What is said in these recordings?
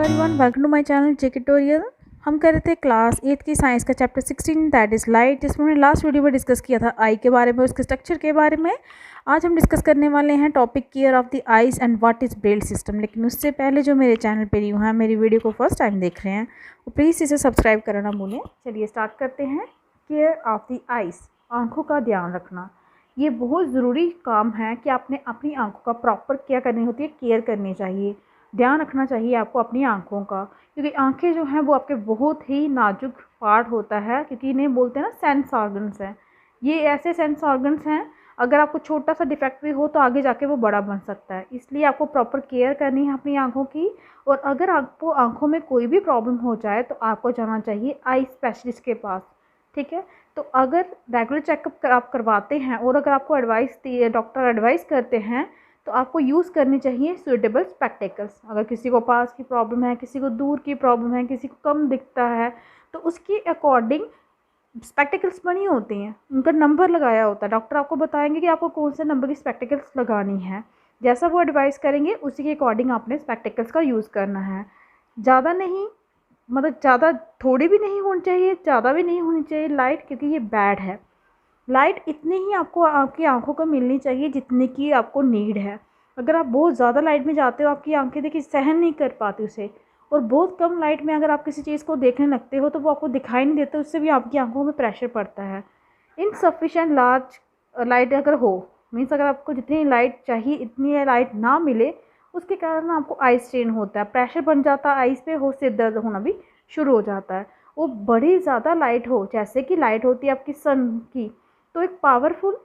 Everyone, welcome to my channel J tutorial. हम कर रहे थे क्लास 8 की साइंस का चैप्टर 16 दैट इज़ लाइट, जिसमें हमने लास्ट वीडियो में डिस्कस किया था आई के बारे में, उसके स्ट्रक्चर के बारे में। आज हम डिस्कस करने वाले हैं topic care of the eyes and what is Braille system. लेकिन उससे पहले जो मेरे चैनल पर न्यू हैं, मेरी वीडियो को फर्स्ट टाइम देख रहे हैं, वो प्लीज़ इसे सब्सक्राइब करना ना भूलें। चलिए स्टार्ट करते हैं। केयर ऑफ द आइज़, आँखों का ध्यान रखना। ये बहुत ज़रूरी काम है कि आपने अपनी आँखों का प्रॉपर क्या करनी होती है, केयर करनी चाहिए, ध्यान रखना चाहिए आपको अपनी आँखों का। क्योंकि आँखें जो हैं वो आपके बहुत ही नाजुक पार्ट होता है, क्योंकि इन्हें बोलते हैं ना सेंस ऑर्गन्स हैं। ये ऐसे सेंस ऑर्गन्स हैं, अगर आपको छोटा सा डिफेक्ट भी हो तो आगे जाके वो बड़ा बन सकता है। इसलिए आपको प्रॉपर केयर करनी है अपनी आँखों की। और अगर आपको आँखों में कोई भी प्रॉब्लम हो जाए तो आपको जाना चाहिए आई स्पेशलिस्ट के पास, ठीक है। तो अगर रेगुलर चेकअप आप करवाते हैं और अगर आपको डॉक्टर एडवाइस करते हैं तो आपको यूज़ करनी चाहिए सूटेबल स्पेक्टेकल्स। अगर किसी को पास की प्रॉब्लम है, किसी को दूर की प्रॉब्लम है, किसी को कम दिखता है, तो उसके अकॉर्डिंग स्पेक्टेकल्स बनी होती हैं, उनका नंबर लगाया होता है। डॉक्टर आपको बताएंगे कि आपको कौन से नंबर की स्पेक्टेकल्स लगानी है। जैसा वो एडवाइस करेंगे उसी के अकॉर्डिंग आपने स्पेक्टेकल्स का यूज़ करना है। ज़्यादा नहीं, मतलब ज़्यादा थोड़ी भी नहीं होनी चाहिए, ज़्यादा भी नहीं होनी चाहिए लाइट, क्योंकि ये बैड है। लाइट इतनी ही आपको आपकी आंखों को मिलनी चाहिए जितने की आपको नीड है। अगर आप बहुत ज़्यादा लाइट में जाते हो, आपकी आंखें देखिए सहन नहीं कर पाती उसे। और बहुत कम लाइट में अगर आप किसी चीज़ को देखने लगते हो तो वो आपको दिखाई नहीं देता, उससे भी आपकी आंखों में प्रेशर पड़ता है। इनसफिशिएंट लार्ज लाइट अगर हो, मीन्स अगर आपको जितनी लाइट चाहिए इतनी लाइट ना मिले, उसके कारण आपको आई स्ट्रेन होता है, प्रेशर बन जाता है आइज़ पे, हो सिर दर्द होना भी शुरू हो जाता है। वो बड़ी ज़्यादा लाइट हो, जैसे कि लाइट होती है आपकी सन की, तो एक पावरफुल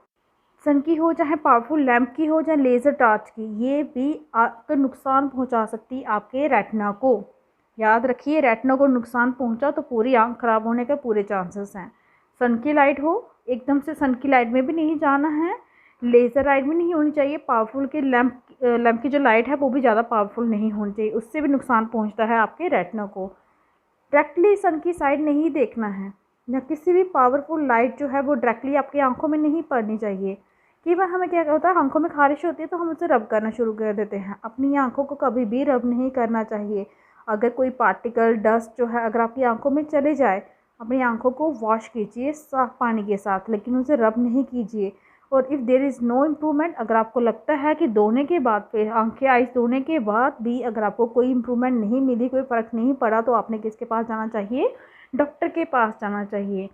सन की हो, चाहे पावरफुल लैंप की हो, चाहे लेज़र टॉर्च की, ये भी आपको नुकसान पहुंचा सकती है आपके रेटिना को। याद रखिए, रेटिना को नुकसान पहुंचा तो पूरी आंख खराब होने के पूरे चांसेस हैं। सन की लाइट हो, एकदम से सन की लाइट में भी नहीं जाना है, लेज़र लाइट भी नहीं होनी चाहिए, पावरफुल की लैंप की जो लाइट है वो भी ज़्यादा पावरफुल नहीं होनी चाहिए, उससे भी नुकसान पहुँचता है आपके रेटिना को। डायरेक्टली सन की साइड नहीं देखना है, या किसी भी पावरफुल लाइट जो है वो डायरेक्टली आपकी आंखों में नहीं पड़नी चाहिए। कई बार हमें क्या होता है, आंखों में खारिश होती है तो हम उसे रब करना शुरू कर देते हैं। अपनी आंखों को कभी भी रब नहीं करना चाहिए। अगर कोई पार्टिकल डस्ट जो है अगर आपकी आंखों में चले जाए, अपनी आंखों को वॉश कीजिए साफ पानी के साथ, लेकिन उसे रब नहीं कीजिए। और if there is no improvement, अगर आपको लगता है कि धोने के बाद फिर आंखें आइस धोने के बाद भी अगर आपको कोई इम्प्रूवमेंट नहीं मिली, कोई फ़र्क नहीं पड़ा, तो आपने किसके पास जाना चाहिए? डॉक्टर के पास जाना चाहिए।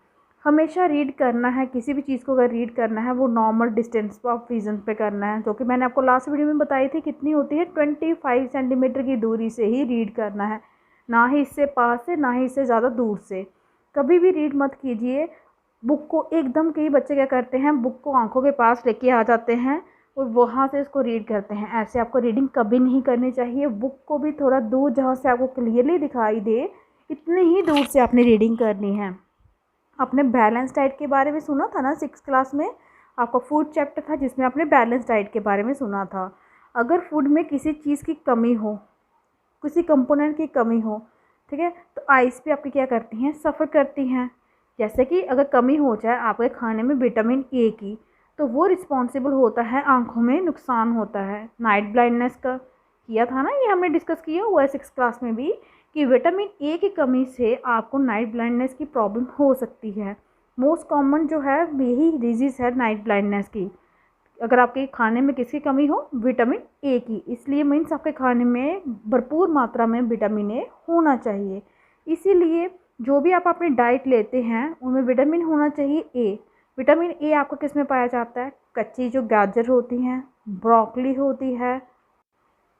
हमेशा रीड करना है, किसी भी चीज़ को अगर रीड करना है वो नॉर्मल डिस्टेंस ऑफ विजन पे करना है, जो कि मैंने आपको लास्ट वीडियो में बताई थी कितनी होती है, 25 सेंटीमीटर की दूरी से ही रीड करना है, ना ही इससे पास से, ना ही इससे ज़्यादा दूर से। कभी भी रीड मत कीजिए बुक को एकदम। कई बच्चे क्या करते हैं, बुक को आंखों के पास लेके आ जाते हैं और वहाँ से इसको रीड करते हैं। ऐसे आपको रीडिंग कभी नहीं करनी चाहिए। बुक को भी थोड़ा दूर, जहाँ से आपको क्लियरली दिखाई दे, इतनी ही दूर से आपने रीडिंग करनी है। आपने बैलेंस डाइट के बारे में सुना था ना 6th क्लास में, आपका फूड चैप्टर था जिसमें आपने बैलेंस डाइट के बारे में सुना था। अगर फूड में किसी चीज़ की कमी हो, किसी कंपोनेंट की कमी हो, ठीक है, तो आइज़ भी आपकी क्या करती हैं, सफ़र करती हैं। जैसे कि अगर कमी हो जाए आपके खाने में विटामिन ए की, तो वो रिस्पॉन्सिबल होता है, आंखों में नुकसान होता है। नाइट ब्लाइंडनेस का किया था ना, ये हमने डिस्कस किया हुआ है 6th क्लास में भी, कि विटामिन ए की कमी से आपको नाइट ब्लाइंडनेस की प्रॉब्लम हो सकती है। मोस्ट कॉमन जो है यही डिजीज़ है नाइट ब्लाइंडनेस की, अगर आपके खाने में किसकी कमी हो, विटामिन ए की। इसलिए मीन्स आपके खाने में भरपूर मात्रा में विटामिन ए होना चाहिए। इसीलिए जो भी आप अपनी डाइट लेते हैं उनमें विटामिन होना चाहिए ए। विटामिन ए आपको किस में पाया जाता है? कच्ची जो गाजर होती हैं, ब्रोकली होती है,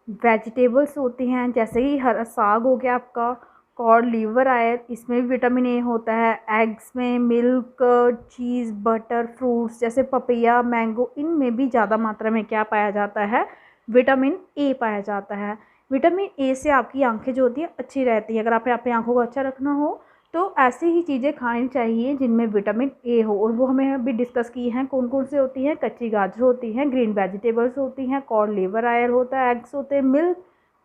वेजिटेबल्स होती हैं, जैसे कि हरा साग हो गया आपका, कॉड लिवर आयल, इसमें भी विटामिन ए होता है। एग्स में, मिल्क, चीज़, बटर, फ्रूट्स जैसे पपैया, मैंगो, इनमें भी ज़्यादा मात्रा में क्या पाया जाता है? विटामिन ए पाया जाता है। विटामिन ए से आपकी आंखें जो होती हैं अच्छी रहती हैं। अगर आपने अपनी आंखों को अच्छा रखना हो तो ऐसी ही चीज़ें खानी चाहिए जिनमें विटामिन ए हो, और वो हमें अभी डिस्कस की हैं कौन कौन से होती हैं। कच्ची गाजर होती हैं, ग्रीन वेजिटेबल्स होती हैं, कॉड लिवर आयल होता है, एग्स होते हैं, मिल्क,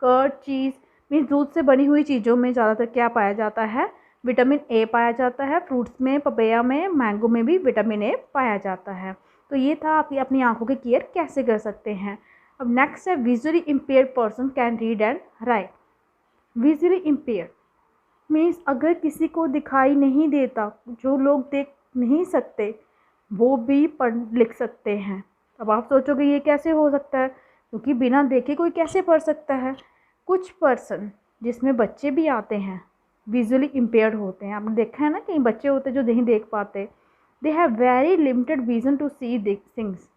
कर्ड, चीज़ मीन्स दूध से बनी हुई चीज़ों में ज़्यादातर क्या पाया जाता है? विटामिन ए पाया जाता है। फ्रूट्स में, पपैया में, मैंगो में भी विटामिन ए पाया जाता है। तो ये था आप अपनी आंखों की केयर कैसे कर सकते हैं। अब नेक्स्ट है, visually impaired person can read and right. Visually impaired means अगर किसी को दिखाई नहीं देता, जो लोग देख नहीं सकते वो भी पढ़ लिख सकते हैं। अब आप सोचोगे ये कैसे हो सकता है, क्योंकि बिना देखे कोई कैसे पढ़ सकता है। कुछ पर्सन जिसमें बच्चे भी आते हैं विजुअली इम्पेयर्ड होते हैं, आपने देखा है ना, कई बच्चे होते हैं जो नहीं देख पाते, they have very limited vision to see things.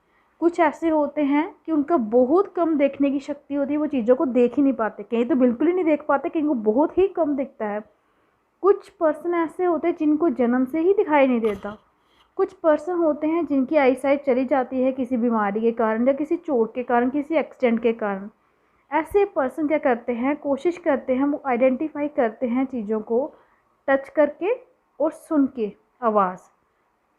कुछ ऐसे होते हैं कि उनका बहुत कम देखने की शक्ति होती है, वो चीज़ों को देख ही नहीं पाते, कहीं तो बिल्कुल ही नहीं देख पाते, कहीं को बहुत ही कम दिखता है। कुछ पर्सन ऐसे होते हैं जिनको जन्म से ही दिखाई नहीं देता। कुछ पर्सन होते हैं जिनकी आई साइट चली जाती है किसी बीमारी के कारण या किसी चोट के कारण, किसी एक्सीडेंट के कारण। ऐसे पर्सन क्या करते हैं, कोशिश करते हैं, वो आइडेंटिफाई करते हैं चीज़ों को टच करके और सुन के आवाज़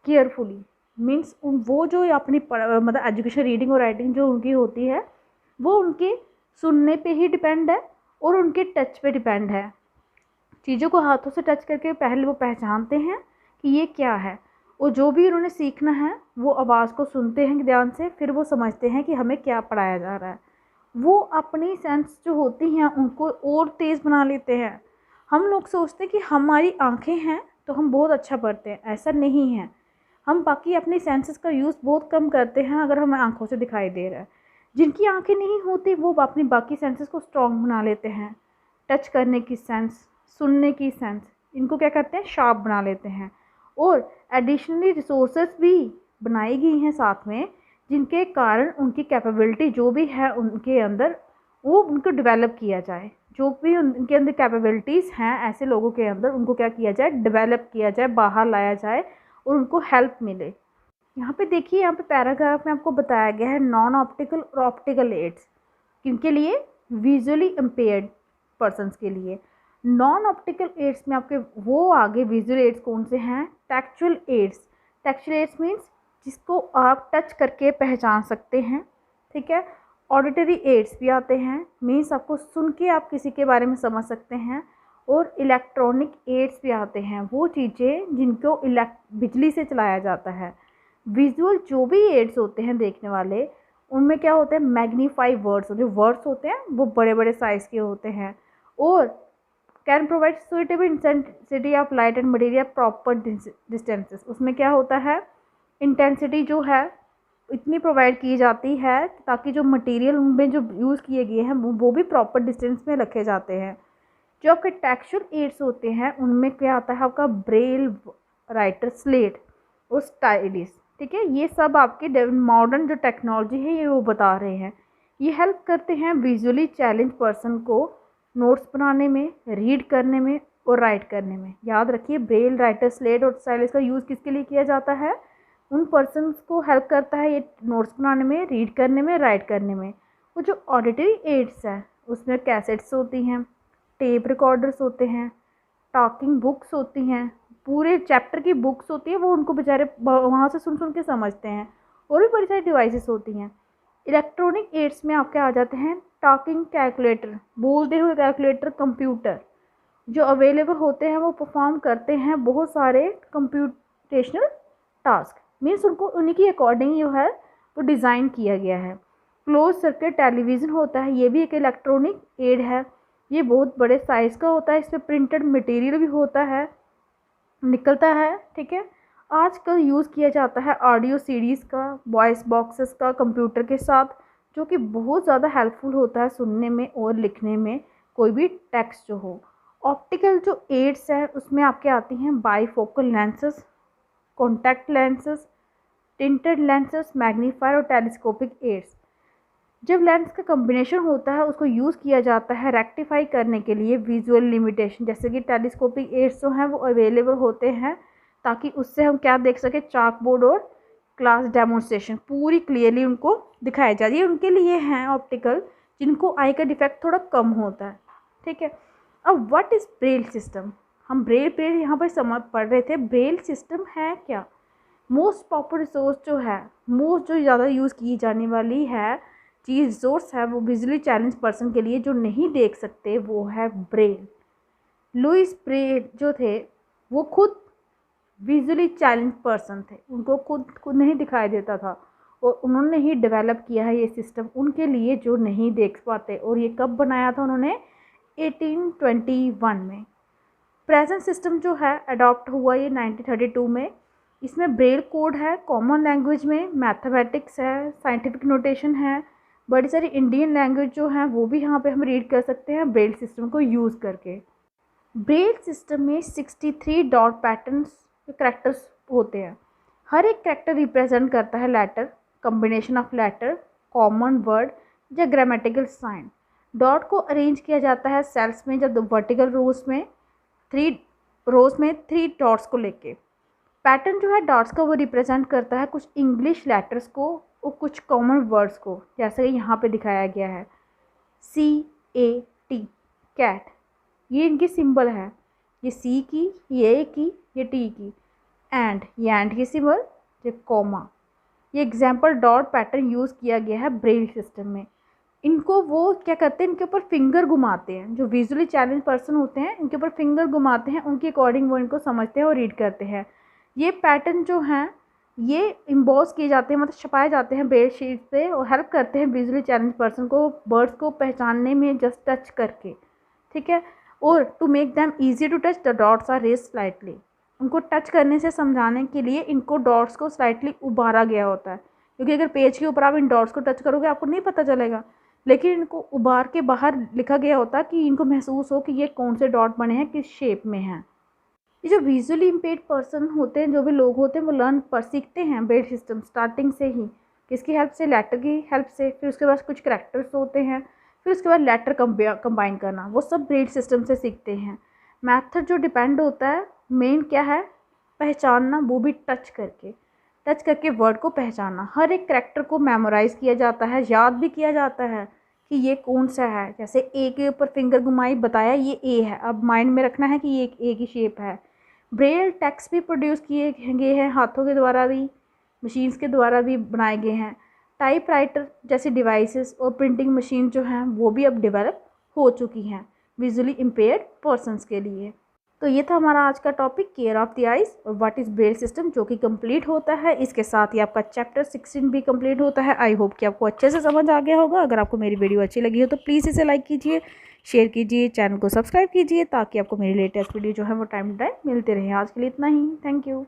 केयरफुली। मीन्स वो जो अपनी मतलब एजुकेशन, रीडिंग और राइटिंग जो उनकी होती है वो उनके सुनने पे ही डिपेंड है और उनके टच पे डिपेंड है। चीज़ों को हाथों से टच करके पहले वो पहचानते हैं कि ये क्या है, और जो भी उन्होंने सीखना है वो आवाज़ को सुनते हैं ध्यान से, फिर वो समझते हैं कि हमें क्या पढ़ाया जा रहा है। वो अपनी सेंस जो होती हैं उनको और तेज़ बना लेते हैं। हम लोग सोचते हैं कि हमारी आंखें हैं तो हम बहुत अच्छा पढ़ते हैं, ऐसा नहीं है। हम बाकी अपनी सेंसेस का यूज़ बहुत कम करते हैं अगर हमें आंखों से दिखाई दे रहा है। जिनकी आंखें नहीं होती वो अपनी बाकी सेंसेस को स्ट्रॉन्ग बना लेते हैं। टच करने की सेंस, सुनने की सेंस, इनको क्या करते हैं, शार्प बना लेते हैं। और एडिशनली रिसोर्सेज भी बनाई गई हैं साथ में, जिनके कारण उनकी कैपेबिलिटी जो भी है उनके अंदर वो उनको डेवलप किया जाए। जो भी उनके अंदर कैपेबिलिटीज़ हैं ऐसे लोगों के अंदर, उनको क्या किया जाए, डेवलप किया जाए, बाहर लाया जाए और उनको हेल्प मिले। यहाँ पे देखिए, यहाँ पे पैराग्राफ में आपको बताया गया है नॉन ऑप्टिकल और ऑप्टिकल एड्स किनके लिए, विजुअली इम्पेयर्ड पर्सनस के लिए। नॉन ऑप्टिकल एड्स में आपके वो आगे विजुअल एड्स कौन से हैं, tactual aids. Tactual aids means जिसको आप टच करके पहचान सकते हैं, ठीक है। ऑडिटरी एड्स भी आते हैं, मीन्स आपको सुन के आप किसी के बारे में समझ सकते हैं। और इलेक्ट्रॉनिक एड्स भी आते हैं, वो चीज़ें जिनको बिजली से चलाया जाता है। विजुअल जो भी एड्स होते हैं देखने वाले, उनमें क्या होते हैं, मैग्नीफाई वर्ड्स, जो वर्ड्स होते हैं वो बड़े बड़े साइज़ के होते हैं। और can provide suitable intensity of light and material proper distances. उसमें क्या होता है, इंटेंसिटी जो है इतनी प्रोवाइड की जाती है ताकि जो मटेरियल उनमें जो यूज़ किए गए हैं वो भी प्रॉपर डिस्टेंस में रखे जाते हैं। जो आपके टेक्सचुअल एड्स होते हैं उनमें क्या आता है, आपका ब्रेल राइटर स्लेट और स्टाइलिस, ठीक है। ये सब आपके मॉडर्न जो टेक्नोलॉजी है ये वो बता रहे हैं। ये हेल्प करते हैं विजुअली चैलेंज पर्सन को नोट्स बनाने में, रीड करने में और राइट करने में। याद रखिए, ब्रेल राइटर स्लेट और स्टाइलिस का यूज़ किसके लिए किया जाता है, उन पर्सन्स को हेल्प करता है ये नोट्स बनाने में, रीड करने में, राइट करने में। वो जो ऑडिटरी एड्स हैं उसमें कैसेट्स होती हैं, टेप रिकॉर्डर्स होते हैं, टॉकिंग बुक्स होती हैं, पूरे चैप्टर की बुक्स होती है, वो उनको बेचारे वहाँ से सुन सुन के समझते हैं। और भी बड़ी सारी डिवाइसेस होती हैं। इलेक्ट्रॉनिक एड्स में आपके आ जाते हैं टॉकिंग कैलकुलेटर, बोलते हुए कैलकुलेटर, कंप्यूटर जो अवेलेबल होते हैं, वो परफॉर्म करते हैं बहुत सारे कंप्यूटेशनल टास्क। मीन्स उनको उन्हीं की अकॉर्डिंग जो है वो डिज़ाइन किया गया है। क्लोज सर्किट टेलीविज़न होता है, ये भी एक इलेक्ट्रॉनिक एड है। ये बहुत बड़े साइज़ का होता है, इस पर प्रिंटेड मटेरियल भी होता है, निकलता है, ठीक है। आजकल यूज़ किया जाता है ऑडियो सीडीज़ का, वॉइस बॉक्सेस का कंप्यूटर के साथ, जो कि बहुत ज़्यादा हेल्पफुल होता है सुनने में और लिखने में कोई भी टेक्स्ट जो हो। ऑप्टिकल जो एड्स हैं उसमें आपके आती हैं bifocal lenses, contact lenses, tinted lenses, magnifier और टेलीस्कोपिक एड्स। जब लेंस का कम्बिनेशन होता है उसको यूज़ किया जाता है रेक्टिफाई करने के लिए विजुअल लिमिटेशन। जैसे कि टेलीस्कोपिक एड्स जो हैं वो अवेलेबल होते हैं ताकि उससे हम क्या देख सकें, चाक बोर्ड और क्लास डेमोन्स्ट्रेशन पूरी क्लियरली उनको दिखाया जाए। ये उनके लिए हैं ऑप्टिकल जिनको आई का डिफेक्ट थोड़ा कम होता है, ठीक है। अब व्हाट इज़ ब्रेल सिस्टम, हम ब्रेल यहाँ पर समझ पढ़ रहे थे, ब्रेल सिस्टम है क्या। मोस्ट पॉपुलर रिसोर्स जो है, मोस्ट जो ज़्यादा यूज़ की जाने वाली है चीज़ रिसोर्स है वो विजुअली चैलेंज पर्सन के लिए जो नहीं देख सकते वो है ब्रेल। लुइस ब्रेल जो थे वो खुद विजुअली चैलेंज पर्सन थे, उनको खुद नहीं दिखाई देता था और उन्होंने ही डेवलप किया है ये सिस्टम उनके लिए जो नहीं देख पाते। और ये कब बनाया था उन्होंने, 1821 में। प्रेजेंट सिस्टम जो है अडॉप्ट हुआ ये 1932 में। इसमें ब्रेल कोड है, कॉमन लैंग्वेज में मैथमेटिक्स है, साइंटिफिक नोटेशन है, बड़ी सारी इंडियन लैंग्वेज जो हैं वो भी यहाँ पे हम रीड कर सकते हैं ब्रेल सिस्टम को यूज़ करके। ब्रेल सिस्टम में 63 डॉट पैटर्न्स करैक्टर्स होते हैं। हर एक करैक्टर रिप्रेजेंट करता है letter, combination of letter, common word या ग्रामेटिकल साइन। डॉट को अरेंज किया जाता है सेल्स में, जब वर्टिकल रोज में 3 डॉट्स को लेके। पैटर्न जो है डॉट्स का वो रिप्रेजेंट करता है कुछ इंग्लिश लेटर्स को और कुछ कॉमन वर्ड्स को, जैसे कि यहाँ पे दिखाया गया है CAT कैट, ये इनकी सिंबल है, ये C की, ये A की, ये T की, एंड ये एंड की सिंबल, ये कॉमा। ये एग्जाम्पल डॉट पैटर्न यूज़ किया गया है ब्रेल सिस्टम में। इनको वो क्या करते हैं, इनके ऊपर फिंगर घुमाते हैं। जो विजुअली चैलेंज पर्सन होते हैं इनके ऊपर फिंगर घुमाते हैं, उनके अकॉर्डिंग वो इनको समझते हैं और रीड करते हैं। ये पैटर्न जो हैं ये इम्बॉस किए जाते हैं, मतलब छपाए जाते हैं ब्रेल शीट पे और हेल्प करते हैं विजुअली चैलेंज पर्सन को वर्ड्स को पहचानने में जस्ट टच करके, ठीक है। और to make them easy to touch the dots are raised slightly. उनको टच करने से समझाने के लिए इनको डॉट्स को स्लाइटली उभारा गया होता है, क्योंकि अगर पेज के ऊपर आप इन डॉट्स को टच करोगे आपको नहीं पता चलेगा, लेकिन इनको उभार के बाहर लिखा गया होता है कि इनको महसूस हो कि ये कौन से डॉट बने हैं, किस शेप में हैं। ये जो विजुअली इम्पेयर्ड पर्सन होते हैं, जो भी लोग होते हैं, वो लर्न पर सीखते हैं ब्रेल सिस्टम स्टार्टिंग से ही। किसकी हेल्प से? लेटर की हेल्प से। फिर उसके बाद कुछ करैक्टर्स होते हैं, फिर उसके बाद लेटर कंबाइन करना, वो सब ब्रेल सिस्टम से सीखते हैं। मैथड जो डिपेंड होता है मेन क्या है, पहचानना, वो भी टच करके वर्ड को पहचानना। हर एक करैक्टर को मेमोराइज़ किया जाता है, याद भी किया जाता है कि ये कौन सा है। जैसे ए के ऊपर फिंगर घुमाई, बताया ये ए है, अब माइंड में रखना है कि ये ए की शेप है। ब्रेल टेक्स्ट भी प्रोड्यूस किए गए हैं, हाथों के द्वारा भी, मशीन्स के द्वारा भी बनाए गए हैं। टाइपराइटर जैसे डिवाइसेस और प्रिंटिंग मशीन जो हैं वो भी अब डेवलप हो चुकी हैं विजुअली इम्पेयर्ड पर्सनस के लिए। तो ये था हमारा आज का topic, care of the eyes और व्हाट इज़ ब्रेल सिस्टम, जो कि कंप्लीट होता है। इसके साथ ही आपका चैप्टर 16 भी कंप्लीट होता है। आई होप कि आपको अच्छे से समझ आ गया होगा। अगर आपको मेरी वीडियो अच्छी लगी हो तो प्लीज़ इसे लाइक कीजिए, शेयर कीजिए, चैनल को सब्सक्राइब कीजिए, ताकि आपको मेरी लेटेस्ट वीडियो जो है वो टाइम टू टाइम मिलते रहे। आज के लिए इतना ही, थैंक यू।